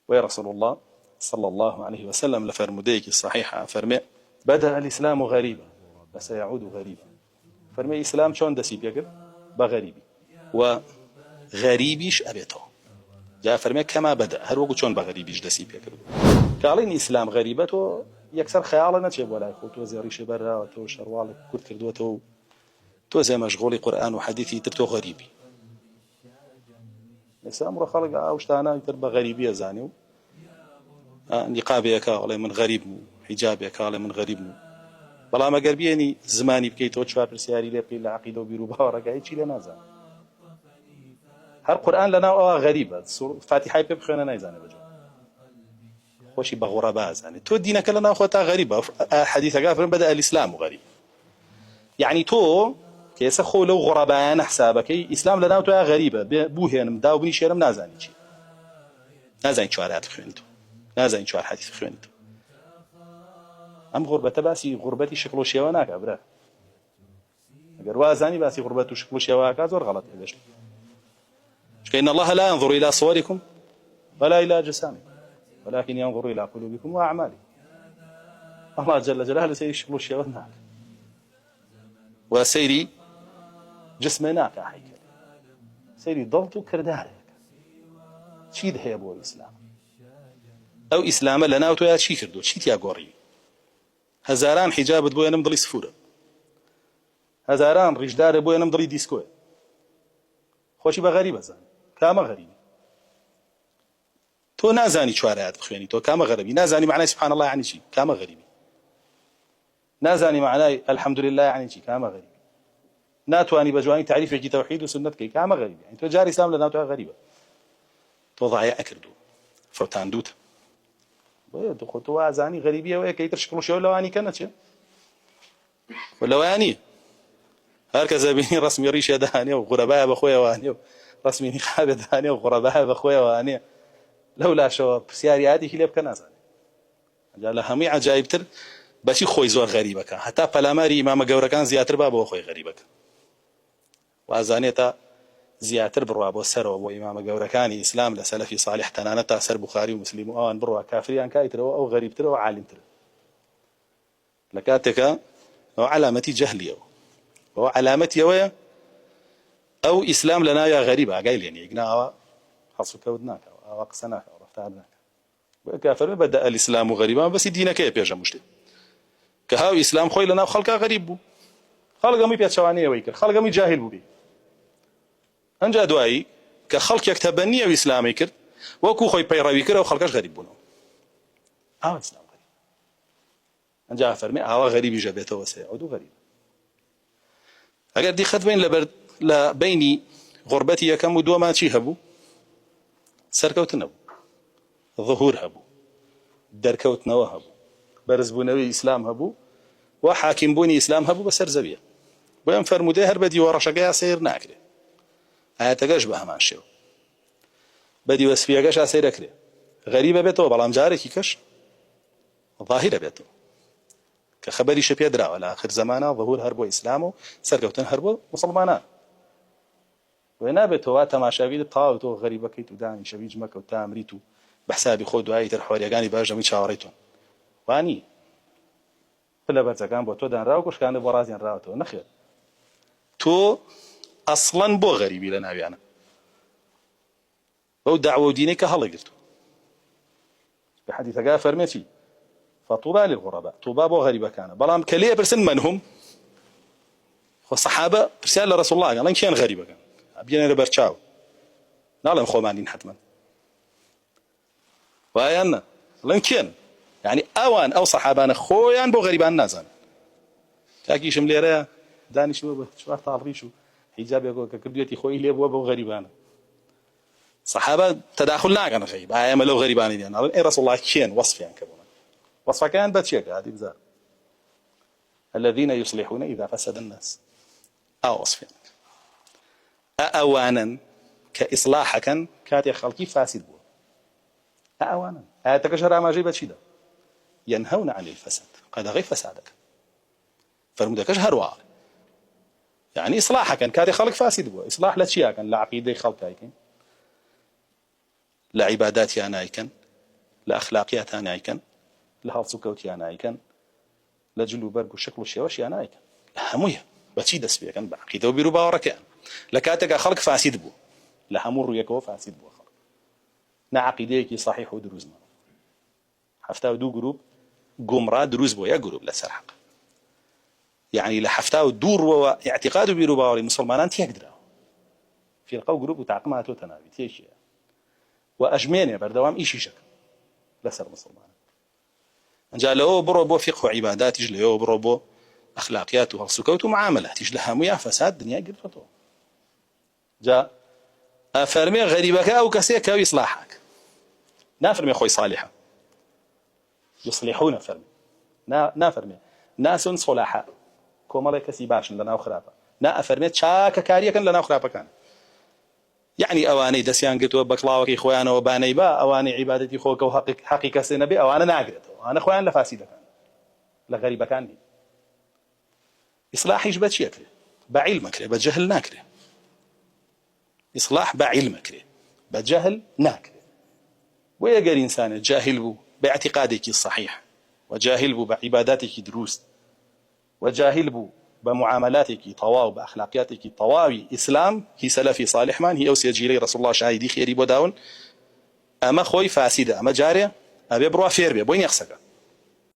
ورسول الله صلى الله عليه وسلم لفرموديك الصحيحة فرمي بدأ الإسلام غريبا وسيعود غريبا. فرمي إسلام شون دسي بيقر بغريبي وغريبيش أبيته جاء فرمي كما بدأ هل وقت شون بغريبيش دسي بيقر قالين إسلام غريبته يكسر خيالنا تشيب ولا يخو تو زي ريش برا وتو شروالك كرت كردوته تو زي مشغولي قرآن وحديثي ترتو غريبي الإسلام خلق أوشتانا يتربى غريبية زانيو نقابي كاغلي من غريب حجابي كاغلي من غريب بلا ما قربيني زماني بكيتو تشوار برسياري لي بقيل العقيدة وبيرو باورك هيك شي لنازان هر قرآن لنا غريبة فاتحة بخينا نايزاني بجو خوشي بغرباء زاني تو دينك لنا أخوتا غريبة حديث قافر بدأ الإسلام غريب يعني تو كيسا خو لو غربان حسابك إسلام لنا تو غريبة بوهن مداو بني شيرم نازاني شي نازاني شو عرات خيونتو نازاني شو حديث خيونتو أم غربة باسي غربتي شكلو شيواناك أبرا أقر وازاني باسي غربتو شكلو شيواناك زور غلط إليش إن الله لا ينظر إلى صوركم ولا إلى أجسامكم ولكن ينظر إلى قلوبكم وأعمالكم الله جل جلاله سيري شكلو شيواناك وسيري جسمناك حيكل سيري ضلتو كردارك شيد هي أبو الإسلام أو إسلام لنا وتويا شي كردو شي تيا قوري هزاران حجاب بويا نمضلي سفورة هزاران رجدار بويا نمضلي ديسكو خوشي بغريبة زاني كاما غريبي تو نازاني شوارعات بخواني تو كاما غريبي نازاني معناه سبحان الله يعني شي كاما غريبي نازاني معناه الحمد لله يعني شي كاما غريبي ناتواني بجواني تعريف يجي توحيد وسنتك كاما غريبي يعني تو جاري اسلام لنا تو غريبة تو ضايع اكردو فوتان دوت تو ازاني غريبيه وهي كي تشكلوا شو لواني كانت ولواني هكذا بين رسمي ريشه دهاني وغرباء بخويا واني رسمي نقاب دهاني وغرباء بخويا واني لولا شو سياري هذه اللي بكنازه جال همي عجائب تر بشي خوي زور غريبه كان حتى بلاماري امام جوركان زياتر بابو خوي غريبه وازانيتا زياتر بروا بو سر و امام جوركاني اسلام لسلفي صالح تنانتا سر بخاري ومسلم او ان بروا كافريان كايتر او غريب تر او عالم تر لكاتك او علامتي جهليه او علامتي ويا او اسلام لنا يا غريبه قايل يعني قنا حصك ودناك او قسناك او رفتعناك وكافر بدا الاسلام غريبا بس دينك يا بيجا مشتي كهاو اسلام خوي لنا خلق غريب خلق مي بيتشوانيه ويكر خلق مي جاهل بو انجا دوایی که خلق یک تبنی و اسلامی کرد وکو خوی پیروی کرد و خلقش غریب بونه آه اسلام غریب انجا فرمی آه غریبی جبهته و سيعود غریب اگر دی خد بین لبینی غربتی یکم و دو ما چی هبو سرکوتن هبو ظهور هبو درکوتن هبو برزبونوی اسلام هبو و حاکم بونی اسلام هبو بسر زویه بیم فرموده هر بدی ورشقه سیر ناکره آياتكش بهمان شو بدي وسفياكش عسيركري غريبة بيتو بلام جاركي كش ظاهرة بيتو كخبري شبيه درا على آخر زمانه ظهور هربو إسلامه سرقوتن هربو مسلمانا وينا بيتو تماشا بيد طاوتو غريبة كيتو داني شبيج مكة وتامريتو بحسابي خود وآية الحوريقاني باجا مي شاوريتون واني فلا برزاقان بوتو دان راوكوش كان بورازين راوتو نخير تو اصلا بو غريبي لنا بيانا او دعوه دينك هلا قلتو بحديث قال فرميتي فطوبى للغرباء طوبى بو غريبه كان بلام كليه برسن من هم والصحابه برسال لرسول الله قال ان كان غريبه كان ابينا لبرشاو نعلم خومانين حتما وايانا لن كان يعني اوان او صحابان خويان بو غريبان نازن تاكي شمليره داني شو طالبي شو حجاب يقول كرديتي خوي لي ابو غريبان صحابه تداخلنا كان غريب ايام لو غريبان دي انا رسول الله كان وصف يعني كبر وصف كان بتشيك هذه بزار الذين يصلحون اذا فسد الناس او وصف يعني اوانا كاصلاح كان كاتي خلقي فاسد بو اوانا تكشر ما جيبت شيدا ينهون عن الفساد قد غير فسادك فرمودكش هروا يعني إصلاحها كان كاري خلق فاسد بو إصلاح لشيء كان لا عقيدة خلق كان لا عبادات أنا كان لأخلاقياتها نايكن لهالسو كوتيا نايكن لجلو برقو شكل الشيوش يا نايكن هموية بچی دەست پێکەن بە عەقیدە و بیر و باوەڕەکەیان لە کاتێکا خەڵک فاسید بوو لە هەموو ڕوویەکەوە فاسید بووە خەڵک نا عەقیدەیەکی صحیح و دروست مەوە 72 گروپ گومڕا دروست بووە یەک گروپ لەسەر حەق يعني لە 72 ڕووەوە اعتقاد و بیر و باوەڕی مسلمانان تێک دراوە فیرقە و گروپ و تاقم هاتۆتە ناوی تێکیە و ئەژمێنێ بەردەوام ئیشیشەکە لەسەر مسلمانان ئەنجا لەوە بڕۆ بۆ فقه و عیباداتیش لەوە بڕۆ بۆ أخلاقيات وهالسكوت ومعاملات لها مياه فساد دنيا قرفته جاء أفرمي غريبك أو كسيك أو إصلاحك نافرمي خوي صالحة يصلحون فرمي نافرمي ناس صلاحاء كومالي كسي باش لنا وخرابة نا أفرمي شاك كاريكا لنا وخرابة كان يعني أواني دسيان قلت وبكلاوك إخوانا وباني با أواني عبادتي خوك وحقي كسي نبي أوانا ناقرته أنا إخوان لفاسدة كان لغريبة كان لي إصلاحيش بچی کرد با علم کرد با جهل نکرد إصلاح با علم کرد با جهل نکرد ويقر إنسان جاهل بو باعتقادك الصحيح وجاهل بو بعباداتك دروست وجاهل بو بمعاملاتك طواو بأخلاقياتك طواوي إسلام هي سلفي صالح من هي أوسي جيلي رسول الله شاهدي خيري بوداون أما خوي فاسدة أما جارية أبي بروا فير بي بوين يخسك